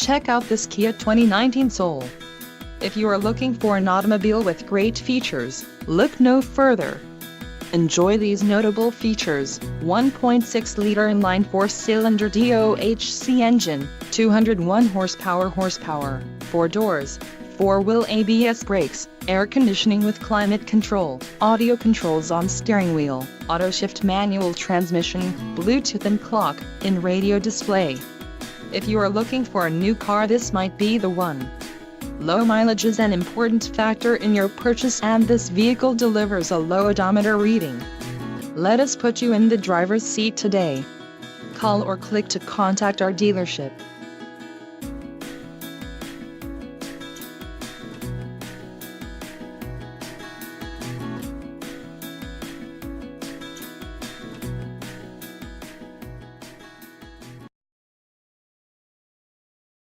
Check out this Kia 2019 Soul. If you are looking for an automobile with great features, look no further. Enjoy these notable features: 1.6-liter inline four-cylinder DOHC engine, 201 horsepower, 4 doors, 4-wheel ABS brakes, air conditioning with climate control, audio controls on steering wheel, auto-shift manual transmission, Bluetooth and clock-in radio display. If you are looking for a new car, this might be the one. Low mileage is an important factor in your purchase, and this vehicle delivers a low odometer reading. Let us put you in the driver's seat today. Call or click to contact our dealership.